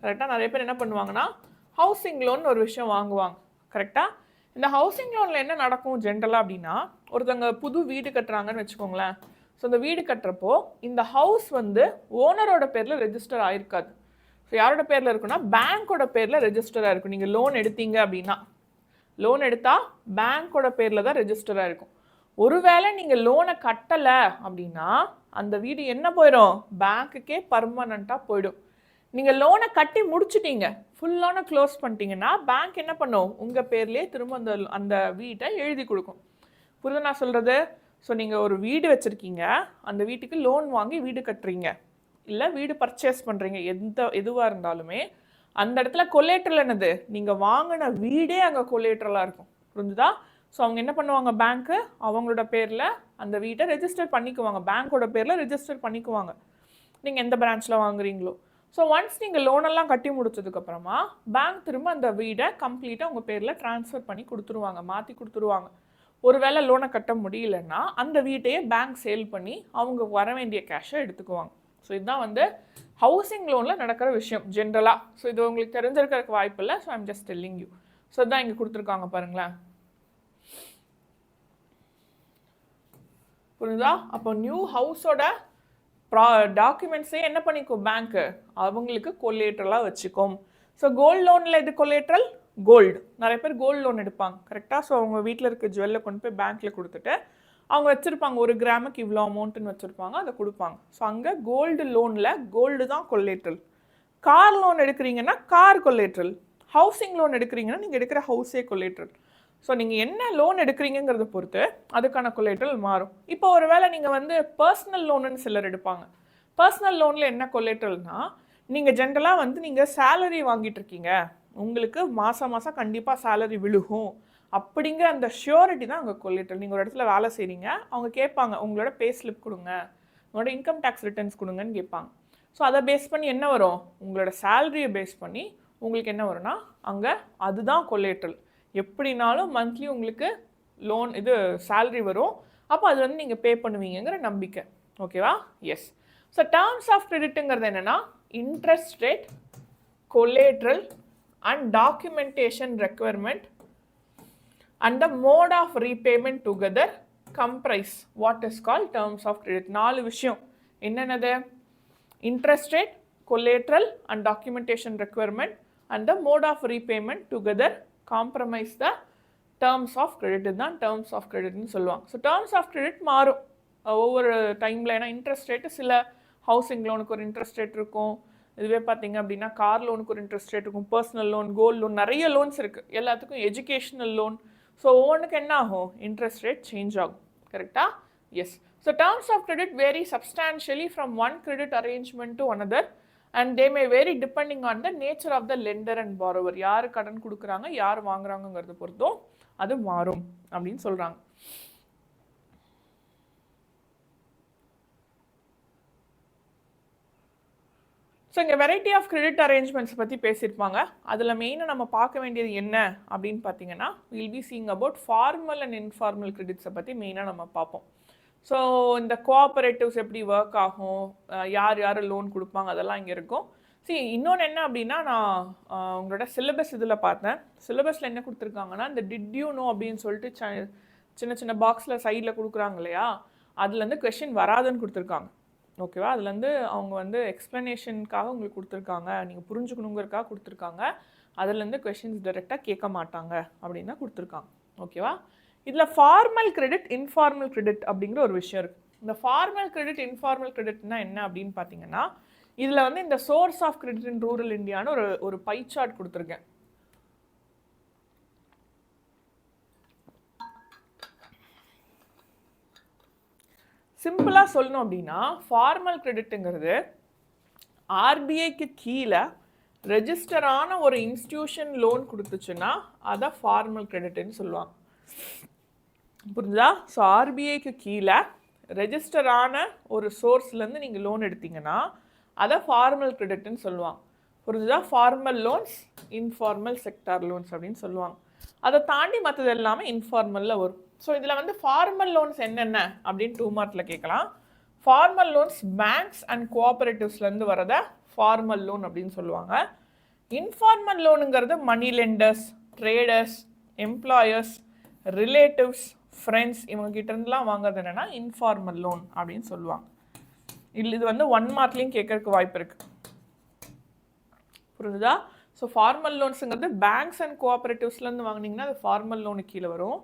கரெக்டாக? நிறைய பேர் என்ன பண்ணுவாங்கன்னா ஹவுசிங் லோன் ஒரு விஷயம் வாங்குவாங்க, கரெக்டாக? இந்த ஹவுசிங் லோனில் என்ன நடக்கும் ஜென்ரலாக அப்படின்னா, ஒருத்தவங்க புது வீடு கட்டுறாங்கன்னு வச்சுக்கோங்களேன். ஸோ இந்த வீடு கட்டுறப்போ இந்த ஹவுஸ் வந்து ஓனரோட பேரில் ரெஜிஸ்டர் ஆகிருக்காது. ஸோ யாரோட பேரில் இருக்குன்னா பேங்க்கோட பேரில் ரெஜிஸ்டராக இருக்கும். நீங்கள் லோன் எடுத்தீங்க அப்படின்னா, லோன் எடுத்தால் பேங்க்கோட பேரில் தான் ரெஜிஸ்டராக இருக்கும். ஒருவேளை நீங்கள் லோனை கட்டலை அப்படின்னா அந்த வீடு என்ன போயிடும், பேங்க்குக்கே பர்மனண்ட்டாக போயிடும். நீங்கள் லோனை கட்டி முடிச்சிட்டீங்க, ஃபுல் லோனை க்ளோஸ் பண்ணிட்டீங்கன்னா பேங்க் என்ன பண்ணும், உங்கள் பேர்லேயே திரும்ப அந்த வீட்டை எழுதி கொடுக்கும். புரியுது நான் சொல்கிறது? ஸோ நீங்கள் ஒரு வீடு வச்சுருக்கீங்க, அந்த வீட்டுக்கு லோன் வாங்கி வீடு கட்டுறீங்க, இல்லை வீடு பர்ச்சேஸ் பண்ணுறீங்க, எதுவாக இருந்தாலுமே அந்த இடத்துல கொலேட்ரல் என்னது, நீங்கள் வாங்கின வீடே அங்கே கொலேட்ரலாக இருக்கும். புரிஞ்சுதா? ஸோ அவங்க என்ன பண்ணுவாங்க, பேங்க்கு அவங்களோட பேரில் அந்த வீட்டை ரெஜிஸ்டர் பண்ணிக்குவாங்க, பேங்க்கோட பேரில் ரெஜிஸ்டர் பண்ணிக்குவாங்க நீங்கள் எந்த பிரான்ச்சில் வாங்குறீங்களோ. ஸோ ஒன்ஸ் நீங்கள் லோனெல்லாம் கட்டி முடிச்சதுக்கப்புறமா பேங்க் திரும்ப அந்த வீடை கம்ப்ளீட்டாக உங்கள் பேரில் ட்ரான்ஸ்ஃபர் பண்ணி கொடுத்துருவாங்க, மாற்றி கொடுத்துருவாங்க. ஒருவேளை லோனை கட்ட முடியலன்னா அந்த வீட்டையே பேங்க் சேல் பண்ணி அவங்க வர வேண்டிய கேஷை எடுத்துக்குவாங்க. ஸோ இதுதான் வந்து ஹவுசிங் லோனில் நடக்கிற விஷயம் ஜென்ரலாக. ஸோ இது உங்களுக்கு தெரிஞ்சிருக்கிறதுக்கு வாய்ப்பு இல்லை. So I'm just telling you. So இதுதான் இங்கே கொடுத்துருக்காங்க பாருங்களேன். புரியுதா? அப்போ நியூ ஹவுஸோட டாக்குமெண்ட்ஸே என்ன பண்ணிக்கும் பேங்க்கு, அவங்களுக்கு கொலேட்ரலாக வச்சுக்கும். ஸோ கோல்டு லோனில் இது கொலேட்ரல் கோல்டு. நிறைய பேர் கோல்டு லோன் எடுப்பாங்க கரெக்டாக. ஸோ அவங்க வீட்டில் இருக்க ஜுவல்லை கொண்டு போய் பேங்க்கில் கொடுத்துட்டு அவங்க வச்சுருப்பாங்க, 1 கிராமுக்கு இவ்வளோ அமௌண்ட்டுன்னு வச்சுருப்பாங்க, அதை கொடுப்பாங்க. ஸோ அங்கே கோல்டு லோனில் கோல்டு தான் கொலேட்ரல். கார் லோன் எடுக்கிறீங்கன்னா கார் கொலேட்ரல். ஹவுசிங் லோன் எடுக்கிறீங்கன்னா நீங்கள் எடுக்கிற ஹவுஸே கொலேட்ரல். ஸோ நீங்கள் என்ன லோன் எடுக்கிறீங்கிறத பொறுத்து அதுக்கான கொலேட்ரல் மாறும். இப்போ ஒரு வேளை நீங்கள் வந்து பர்சனல் லோனுன்னு சிலர் எடுப்பாங்க. பர்சனல் லோனில் என்ன கொலேட்ரல்னா, நீங்கள் ஜென்ரலாக வந்து நீங்கள் சேலரி வாங்கிட்டு இருக்கீங்க, உங்களுக்கு மாதம் மாதம் கண்டிப்பாக சேலரி விழுகும் அப்படிங்கிற அந்த ஷியோரிட்டி தான் அங்கே கொலேட்ரல். நீங்கள் ஒரு இடத்துல வேலை செய்கிறீங்க, அவங்க கேட்பாங்க உங்களோட பே ஸ்லிப் கொடுங்க, உங்களோட இன்கம் டேக்ஸ் ரிட்டர்ன்ஸ் கொடுங்கன்னு கேட்பாங்க. ஸோ அதை பேஸ் பண்ணி என்ன வரும், உங்களோட சேலரியை பேஸ் பண்ணி உங்களுக்கு என்ன வரும்னா அங்கே அதுதான் கொலேட்ரல். எப்படினாலும் மந்த்லி உங்களுக்கு லோன் இது சேலரி வரும், அப்போ அது வந்து நீங்கள் பே பண்ணுவீங்கிற நம்பிக்கை. ஓகேவா? எஸ். ஸோ டேர்ம்ஸ் ஆஃப் கிரெடிட்டுங்கிறது என்னென்னா interest rate, collateral and documentation requirement and the mode of repayment together comprise what is called terms of credit. 4 விஷயம் என்னென்னது? interest rate, collateral and documentation requirement and the mode of repayment together compromise the terms of credit. தான் terms of credit னு சொல்லுவாங்க. So terms of credit மாறும் ஒவ்வொரு டைமில். ஏன்னா interest rate சில housing லோனுக்கு ஒரு இன்ட்ரெஸ்ட் ரேட் இருக்கும், இதுவே பார்த்தீங்க அப்படின்னா கார் லோனுக்கு ஒரு இன்ட்ரெஸ்ட் ரேட் இருக்கும், பர்சனல் லோன், கோல்டு லோன், நிறைய லோன்ஸ் இருக்குது, எல்லாத்துக்கும் எஜுகேஷனல் லோன். ஸோ ஒவ்வொன்றுக்கு என்ன ஆகும், இன்ட்ரெஸ்ட் ரேட் சேஞ்ச் ஆகும். கரெக்டா? Yes. So terms of credit vary substantially from one credit arrangement to another and they may vary depending on the nature of the lender and borrower. யார் கடன் கொடுக்குறாங்க, யார் வாங்குறாங்கிறத பொறுத்தும் அது மாறும் அப்படின்னு சொல்கிறாங்க. ஸோ இங்கே வெரைட்டி ஆஃப் கிரெடிட் அரேஞ்ச்மெண்ட்ஸ் பற்றி பேசியிருப்பாங்க. அதில் மெயினாக நம்ம பார்க்க வேண்டியது என்ன அப்படின்னு பார்த்தீங்கன்னா, will be seeing about formal and informal கிரெடிட்ஸை பற்றி மெயினாக நம்ம பார்ப்போம். ஸோ இந்த கோஆபரேட்டிவ்ஸ் எப்படி ஒர்க் ஆகும், யார் யார் லோன் கொடுப்பாங்க, அதெல்லாம் இங்கே இருக்கும். இன்னொன்று என்ன அப்படின்னா, நான் உங்களோட சிலபஸ் இதில் பார்த்தேன். சிலபஸில் என்ன கொடுத்துருக்காங்கன்னா, இந்த டிட் யூ நோ அப்படின்னு சொல்லிட்டு சின்ன சின்ன பாக்ஸில் சைடில் கொடுக்குறாங்க இல்லையா, அதுலேருந்து கொஷின் வராதுன்னு கொடுத்துருக்காங்க. ஓகேவா? அதுலேருந்து அவங்க வந்து எக்ஸ்ப்ளனேஷனுக்காக உங்களுக்கு கொடுத்துருக்காங்க, நீங்கள் புரிஞ்சுக்கணுங்கிறதுக்காக கொடுத்துருக்காங்க. அதுலேருந்து கொஷின்ஸ் டைரெக்டாக கேட்க மாட்டாங்க அப்படின்னு தான் கொடுத்துருக்காங்க. ஓகேவா? இதில் ஃபார்மல் கிரெடிட், இன்ஃபார்மல் கிரெடிட் அப்படிங்கிற ஒரு விஷயம் இருக்குது. இந்த ஃபார்மல் கிரெடிட், இன்ஃபார்மல் கிரெடிட்னா என்ன அப்படின்னு பார்த்தீங்கன்னா, இதில் வந்து இந்த source of credit in rural இந்தியான்னு ஒரு பை சார்ட் கொடுத்துருக்கேன். சிம்பிளாக சொல்லணும் அப்படின்னா, ஃபார்மல் கிரெடிட்டுங்கிறது ஆர்பிஐக்கு கீழே ரெஜிஸ்டரான ஒரு இன்ஸ்டிடியூஷன் லோன் கொடுத்துச்சுன்னா அதை ஃபார்மல் கிரெடிட்னு சொல்லுவாங்க. புரிஞ்சுதா? ஸோ ஆர்பிஐக்கு கீழே ரெஜிஸ்டரான ஒரு சோர்ஸ்லேருந்து நீங்கள் லோன் எடுத்தீங்கன்னா அதை ஃபார்மல் கிரெடிட்னு சொல்லுவாங்க. புரிஞ்சுதா? Formal loans, informal sector loans அப்படின்னு சொல்லுவாங்க. அதை தாண்டி மற்றது எல்லாமே இன்ஃபார்மலில் வரும். ஸோ இதில் வந்து ஃபார்மல் லோன்ஸ் என்னென்ன அப்படின்னு 2 மார்க்கில் கேட்கலாம். ஃபார்மல் லோன்ஸ் பேங்க்ஸ் அண்ட் கோஆபரேட்டிவ்ஸ்லேருந்து வரதை ஃபார்மல் லோன் அப்படின்னு சொல்லுவாங்க. இன்ஃபார்மல் லோனுங்கிறது money lenders, traders, employers, relatives, friends இவங்ககிட்ட இருந்துலாம் வாங்குறது என்னென்னா இன்ஃபார்மல் லோன் அப்படின்னு சொல்லுவாங்க. இது வந்து 1 மார்க்லேயும் கேட்கறதுக்கு வாய்ப்பு இருக்குது. புரிஞ்சுதா? ஸோ ஃபார்மல் லோன்ஸுங்கிறது பேங்க்ஸ் அண்ட் கோஆபரேட்டிவ்ஸ்லேருந்து வாங்கினீங்கன்னா அது ஃபார்மல் லோனுக்கு கீழே வரும்.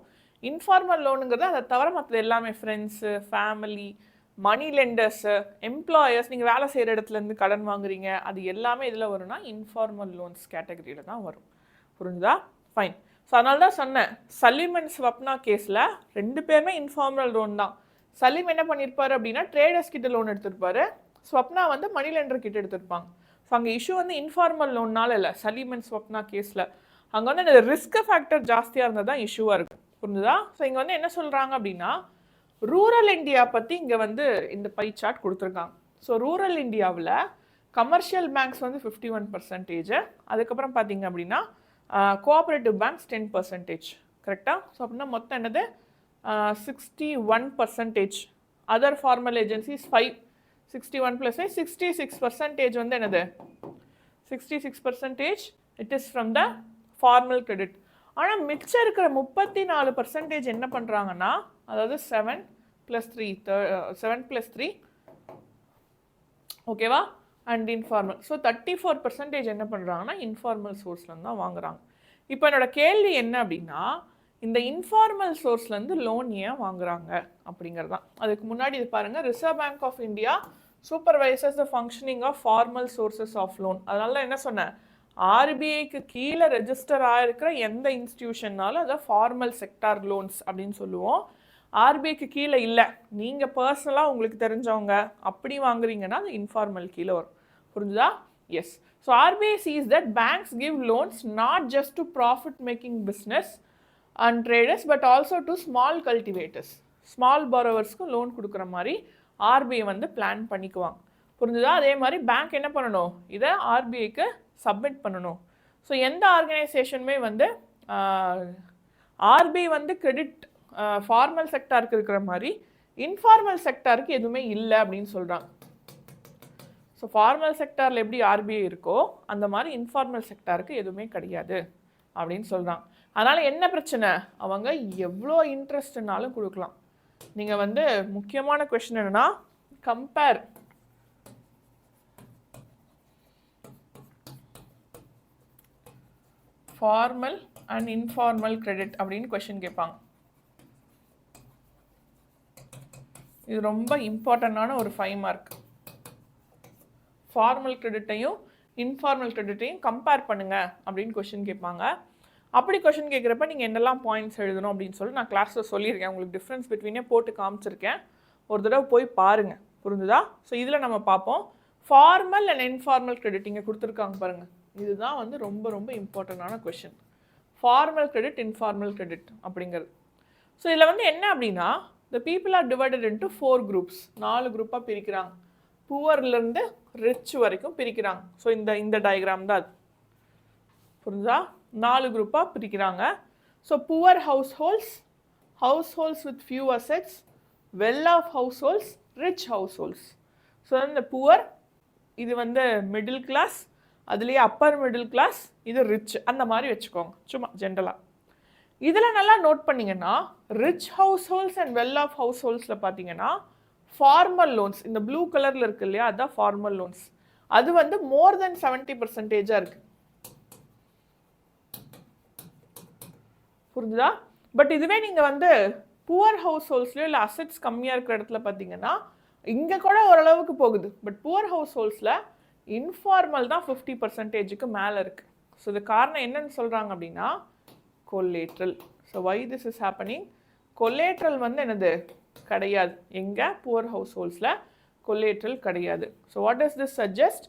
இன்ஃபார்மல் லோனுங்கிறது அதை தவிர மற்றது எல்லாமே ஃப்ரெண்ட்ஸு, ஃபேமிலி, மணி லெண்டர்ஸு, எம்ப்ளாயர்ஸ், நீங்கள் வேலை செய்கிற இடத்துலேருந்து கடன் வாங்குறீங்க, அது எல்லாமே இதில் வரும்னா இன்ஃபார்மல் லோன்ஸ் கேட்டகரியில் தான் வரும். புரிஞ்சுதா? ஃபைன். ஸோ அதனால தான் சொன்னேன், சலீம் அண்ட் ஸ்வப்னா கேஸில் 2 பேருமே இன்ஃபார்மல் லோன் தான். சலீம் என்ன பண்ணியிருப்பார் அப்படின்னா ட்ரேடர்ஸ் கிட்ட லோன் எடுத்திருப்பாரு, ஸ்வப்னா வந்து மணி லெண்டர் கிட்ட எடுத்திருப்பாங்க. ஸோ அங்கே இஷ்யூ வந்து இன்ஃபார்மல் லோன்னால இல்லை, சலீம் அண்ட் ஸ்வப்னா கேஸில் அங்கே வந்து அந்த ரிஸ்க் ஃபேக்டர் ஜாஸ்தியாக இருந்தால் தான் இஷ்யூவாக இருக்கும். புரிஞ்சுதா? ஸோ இங்கே வந்து என்ன சொல்கிறாங்க அப்படின்னா, ரூரல் இந்தியா பற்றி இங்கே வந்து இந்த பை சார்ட் கொடுத்துருக்காங்க. ஸோ ரூரல் இந்தியாவில் கமர்ஷியல் பேங்க்ஸ் வந்து 51%, அதுக்கப்புறம் பார்த்தீங்க அப்படின்னா கோஆபரேட்டிவ் பேங்க்ஸ் 10%. கரெக்டாக? ஸோ அப்படின்னா மொத்தம் என்னது 61%. அதர் ஃபார்மல் ஏஜென்சிஸ் 5, 61 + 5 66% வந்து என்னது 66% it is from the formal credit. ஆனால் மிச்சம் இருக்கிற 34% என்ன பண்ணுறாங்கன்னா, அதாவது 7, + 3 7 + 3 ஓகேவா அண்ட் இன்ஃபார்மல். ஸோ 34% என்ன பண்ணுறாங்கன்னா இன்ஃபார்மல் சோர்ஸ்லேருந்து தான் வாங்குறாங்க. இப்போ என்னோட கேள்வி என்ன அப்படின்னா, இந்த இன்ஃபார்மல் சோர்ஸ்லேருந்து லோன் ஏன் வாங்குறாங்க அப்படிங்கிறது தான். அதுக்கு முன்னாடி இது பாருங்கள், Reserve Bank of India supervises the functioning of formal sources of loan. அதனால என்ன சொன்னேன், ஆர்பிஐக்கு கீழே ரெஜிஸ்டர் ஆகிருக்கிற எந்த இன்ஸ்டிடியூஷன்னாலும் அதை ஃபார்மல் செக்டார் லோன்ஸ் அப்படின்னு சொல்லுவோம். ஆர்பிஐக்கு கீழே இல்லை, நீங்கள் பர்சனலாக உங்களுக்கு தெரிஞ்சவங்க அப்படி வாங்குறீங்கன்னா அது இன்ஃபார்மல் கீழே வரும். புரிஞ்சுதா? Yes. So RBI sees that banks give loans not just to profit making business and traders but also to small cultivators. Small பாரோவர்ஸ்க்கும் லோன் கொடுக்குற மாதிரி ஆர்பிஐ வந்து பிளான் பண்ணிக்குவாங்க. புரிஞ்சுதா? அதே மாதிரி பேங்க் என்ன பண்ணணும், இதை ஆர்பிஐக்கு சப்மிட் பண்ணணும். ஸோ எந்த ஆர்கனைசேஷனுமே வந்து ஆர்பிஐ வந்து கிரெடிட் ஃபார்மல் செக்டாருக்கு இருக்கிற மாதிரி இன்ஃபார்மல் செக்டாருக்கு எதுவுமே இல்லை அப்படின்னு சொல்கிறாங்க. ஸோ ஃபார்மல் செக்டாரில் எப்படி ஆர்பிஐ இருக்கோ அந்த மாதிரி இன்ஃபார்மல் செக்டாருக்கு எதுவுமே கிடையாது அப்படின்னு சொல்கிறாங்க. அதனால் என்ன பிரச்சனை, அவங்க எவ்வளோ இன்ட்ரெஸ்ட்னாலும் கொடுக்கலாம். நீங்கள் வந்து முக்கியமான கொஸ்டின் என்னென்னா, compare formal and informal credit அப்படின்னு கொஸ்டின் கேட்பாங்க. இது ரொம்ப இம்பார்ட்டண்டான ஒரு 5 மார்க். ஃபார்மல் கிரெடிட்டையும் இன்ஃபார்மல் கிரெடிட்டையும் கம்பேர் பண்ணுங்க அப்படின்னு கொஸ்டின் கேட்பாங்க. அப்படி கொஸ்டின் கேட்குறப்ப நீங்கள் என்னெல்லாம் பாயிண்ட்ஸ் எழுதணும் அப்படின்னு சொல்லி நான் கிளாஸில் சொல்லியிருக்கேன். உங்களுக்கு டிஃப்ரென்ஸ் பிட்வீனே போட்டு காமிச்சிருக்கேன், ஒரு தடவை போய் பாருங்கள். புரிஞ்சுதா? ஸோ இதில் நம்ம பார்ப்போம் ஃபார்மல் அண்ட் இன்ஃபார்மல் கிரெடிட். இங்கே கொடுத்துருக்காங்க பாருங்கள், இதுதான் வந்து ரொம்ப ரொம்ப இம்பார்ட்டண்டான question. Formal credit, informal credit அப்படிங்கிறது. ஸோ இதில் வந்து என்ன அப்படின்னா, the people are divided into 4 groups. 4 குரூப்பாக பிரிக்கிறாங்க. புவர்லேருந்து ரிச் வரைக்கும் பிரிக்கிறாங்க. ஸோ இந்த டயக்ராம் தான் அது. புரிஞ்சா? 4 குரூப்பாக பிரிக்கிறாங்க. So poor households, households with few assets, well off households, rich households. So இந்த புவர் இது வந்து மிடில் கிளாஸ், அதுலேயே அப்பர் மிடில் கிளாஸ், இது ரிச், அந்த மாதிரி வச்சுக்கோங்க சும்மா ஜென்ரலாக. இதில் நல்லா நோட் பண்ணிங்கன்னா, rich households and well off ஹவுஸ் ஹோல்ட்ஸில் பார்த்தீங்கன்னா ஃபார்மல் லோன்ஸ், இந்த ப்ளூ கலரில் இருக்கு இல்லையா, அதுதான் ஃபார்மல் லோன்ஸ். அது வந்து மோர் தென் 70% இருக்குது. புரிஞ்சுதா? பட் இதுவே நீங்கள் வந்து புவர் ஹவுஸ் ஹோல்ட்ஸ்லையோ இல்லை அசெட்ஸ் கம்மியாக இருக்கிற இடத்துல பார்த்தீங்கன்னா இங்கே கூட ஓரளவுக்கு போகுது. பட் புவர் ஹவுஸ் ஹோல்ட்ஸில் இன்ஃபார்மல் தான் 50%க்கு மேலே இருக்குது. ஸோ இது காரணம் என்னன்னு சொல்கிறாங்க அப்படின்னா collateral. So why this is happening? Collateral வந்து என்னது கிடையாது. எங்க poor householdsல collateral கிடையாது. So what does this suggest?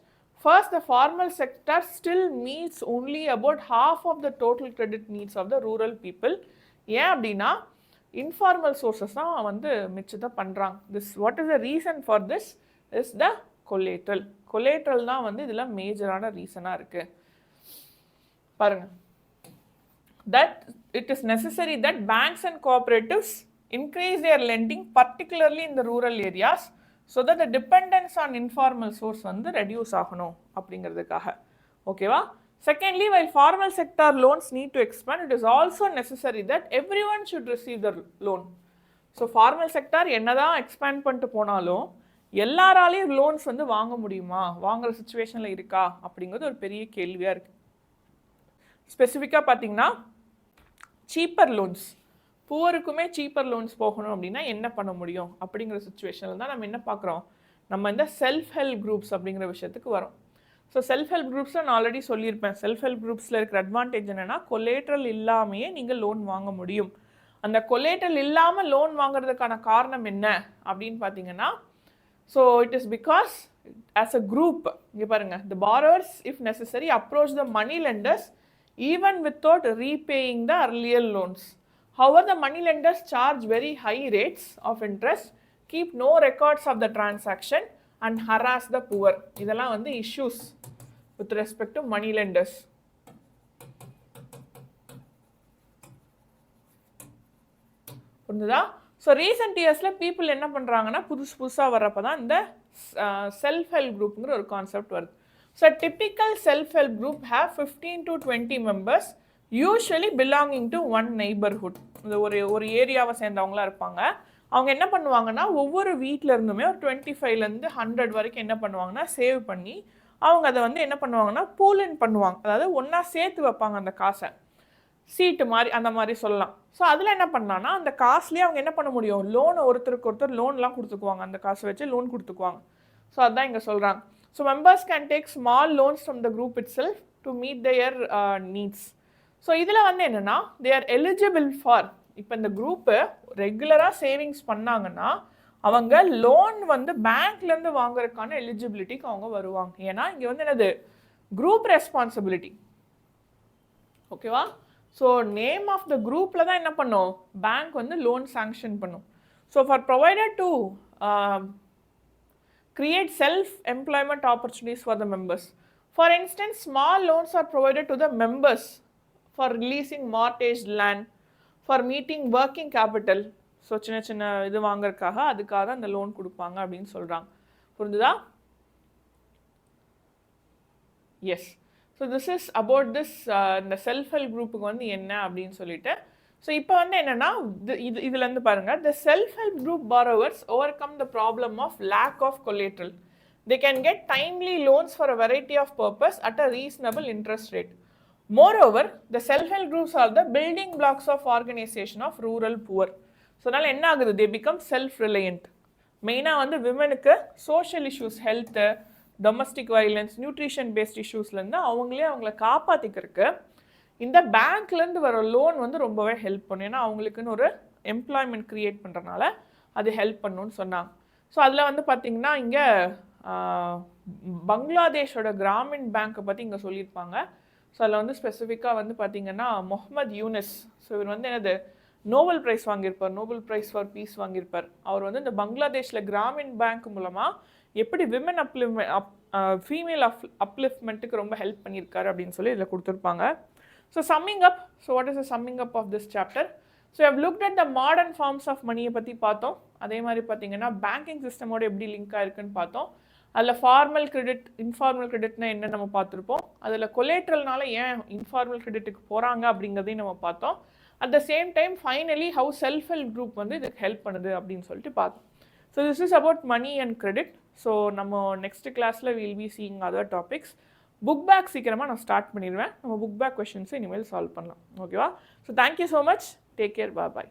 First, the formal sector still meets only about half of the total credit needs of the rural people. ஏன் அப்படின்னா informal sources தான் வந்து மிச்சத்தை பண்ணுறாங்க. This what is the reason for this is the collateral. Collateral தான் வந்து இதில் மேஜரான ரீசனாக இருக்கு. பாருங்க, that it is necessary that banks and cooperatives increase their lending, particularly in the rural areas, so that the dependence on informal source வந்து reduce ஆகணும் அப்படிங்கிறதுக்காக. ஓகேவா? Secondly, while formal sector loans need to expand, it is also necessary that everyone should receive the loan. So formal sector என்னதான் expand பண்ணிட்டு போனாலும் எல்லாராலையும் loans வந்து வாங்க முடியுமா, வாங்குற சுச்சுவேஷனில் இருக்கா அப்படிங்கிறது ஒரு பெரிய கேள்வியாக இருக்குது. ஸ்பெசிஃபிக்காக பார்த்தீங்கன்னா சீப்பர் லோன்ஸ், புவருக்குமே சீப்பர் லோன்ஸ் போகணும் அப்படின்னா என்ன பண்ண முடியும் அப்படிங்கிற சுச்சுவேஷனில் தான் நம்ம என்ன பார்க்குறோம், நம்ம இந்த செல்ஃப் ஹெல்ப் குரூப்ஸ் அப்படிங்கிற விஷயத்துக்கு வரோம். ஸோ செல்ஃப் ஹெல்ப் குரூப்ஸை நான் ஆல்ரெடி சொல்லியிருப்பேன். செல்ஃப் ஹெல்ப் குரூப்ஸில் இருக்கிற அட்வான்டேஜ் என்னென்னா கொலேட்ரல் இல்லாமையே நீங்கள் லோன் வாங்க முடியும். அந்த கொலேட்ரல் இல்லாமல் லோன் வாங்குறதுக்கான காரணம் என்ன அப்படின்னு பார்த்தீங்கன்னா, so it is because as a group, இங்கே பாருங்கள், த borrowers if necessary approach the money lenders even without repaying the earlier loans. However, the money lenders charge very high rates of interest, keep no records of the transaction and harass the poor. இதெல்லாம் வந்து issues with respect to money lenders. புரிஞ்சுதா? So recent இயர்ஸில் people என்ன பண்ணுறாங்கன்னா புதுசாக வர்றப்போ தான் இந்த செல்ஃப் ஹெல்ப் குரூப்புங்கிற ஒரு கான்செப்ட் வருது. So a typical self-help group have 15 to 20 members, usually belonging to one neighborhood. ஒரு ஏரியாவை சேர்ந்தவங்களா இருப்பாங்க. அவங்க என்ன பண்ணுவாங்கன்னா ஒவ்வொரு வீட்டில் இருந்துமே ஒரு 25லேருந்து 100 வரைக்கும் என்ன பண்ணுவாங்கன்னா சேவ் பண்ணி அவங்க அதை வந்து என்ன பண்ணுவாங்கன்னா பூலின் பண்ணுவாங்க, அதாவது ஒன்றா சேர்த்து வைப்பாங்க அந்த காசை, சீட்டு மாதிரி அந்த மாதிரி சொல்லலாம். ஸோ அதில் என்ன பண்ணலான்னா அந்த காசுலேயே அவங்க என்ன பண்ண முடியும், லோனை ஒருத்தருக்கு ஒருத்தர் லோன்லாம் கொடுத்துக்குவாங்க, அந்த காசை வச்சு லோன் கொடுத்துக்குவாங்க. ஸோ அதுதான் இங்கே சொல்கிறாங்க. So members can take small loans from the group it self to meet their needs. So இதில் வந்து என்னென்னா தே ஆர் எலிஜிபிள் ஃபார், இப்போ இந்த குரூப்பு ரெகுலராக சேவிங்ஸ் பண்ணாங்கன்னா அவங்க லோன் வந்து பேங்க்லேருந்து வாங்குறதுக்கான எலிஜிபிலிட்டிக்கு அவங்க வருவாங்க. ஏன்னா இங்கே வந்து என்னது குரூப் ரெஸ்பான்சிபிலிட்டி, ஓகேவா? ஸோ நேம் ஆஃப் த குரூப்பில் தான் என்ன பண்ணும், பேங்க் வந்து லோன் சாங்ஷன் பண்ணும். So for provided to create self-employment opportunities for the members. For instance, small loans are provided to the members for releasing mortgaged land, for meeting working capital. So சின்ன சின்ன இது வாங்குறதுக்காக அதுக்காக தான் அந்த loan கொடுப்பாங்க அப்படின்னு சொல்கிறாங்க. புரிஞ்சுதா? Yes. So this is about this இந்த செல்ஃப் ஹெல்ப் குரூப்புக்கு வந்து என்ன அப்படின்னு சொல்லிட்டு. ஸோ இப்போ வந்து என்னென்னா இதுலேருந்து பாருங்கள், த self help group borrowers overcome the problem of lack of collateral. They can get timely loans for a variety of purpose at a reasonable interest rate. Moreover, the self-help groups are the building blocks of organization of rural poor. So அதனால் என்ன ஆகுது, they become self-reliant. மெயினாக வந்து விமனுக்கு social issues, health, domestic violence, nutrition based இஷ்யூஸ்லேருந்து அவங்கள காப்பாற்றிக்கிறதுக்கு இந்த பேங்க்லேருந்து வர லோன் வந்து ரொம்பவே ஹெல்ப் பண்ணும். ஏன்னா அவங்களுக்குன்னு ஒரு எம்ப்ளாய்மெண்ட் க்ரியேட் பண்ணுறனால அது ஹெல்ப் பண்ணுன்னு சொன்னாங்க. ஸோ அதில் வந்து பார்த்திங்கன்னா இங்கே பங்களாதேஷோட கிராமின் பேங்க்கை பற்றி இங்கே சொல்லியிருப்பாங்க. ஸோ அதில் வந்து ஸ்பெசிஃபிக்காக வந்து பார்த்திங்கன்னா முகமது யூனிஸ், ஸோ இவர் வந்து என்னது நோபல் ப்ரைஸ் வாங்கியிருப்பார், நோபல் ப்ரைஸ் ஃபார் பீஸ் வாங்கியிருப்பார். அவர் வந்து இந்த பங்களாதேஷில் கிராமின் பேங்க் மூலமாக எப்படி விமன் ஃபீமேல் அப்லிஃப்ட்மெண்ட்டுக்கு ரொம்ப ஹெல்ப் பண்ணியிருக்காரு அப்படின்னு சொல்லி இதில் கொடுத்துருப்பாங்க. So summing up, so what is the summing up of this chapter? So we have looked at the modern forms of money பற்றி பார்த்தோம். அதே மாதிரி பார்த்தீங்கன்னா பேங்கிங் சிஸ்டமோட எப்படி லிங்க் ஆயிருக்குன்னு பார்த்தோம். அதில் ஃபார்மல் கிரெடிட், இன்ஃபார்மல் கிரெடிட்னா என்ன நம்ம பார்த்துருப்போம். அதில் கொலேட்ரல்னால ஏன் இன்ஃபார்மல் கிரெடிட்டுக்கு போகிறாங்க அப்படிங்கிறதையும் நம்ம பார்த்தோம். At the same time finally how self help group வந்து இதுக்கு ஹெல்ப் பண்ணுது அப்படின்னு சொல்லிட்டு பார்த்தோம். So this is about money and credit. So நம்ம நெக்ஸ்ட் கிளாஸில் will be seeing other topics. Book back சீக்கிரமாக நான் ஸ்டார்ட் பண்ணிடுவேன். நம்ம புக் பேக் கொஷின்ஸை இனிமேல் சால்வ் பண்ணலாம். ஓகேவா? So thank you so much. Take care. பாய்.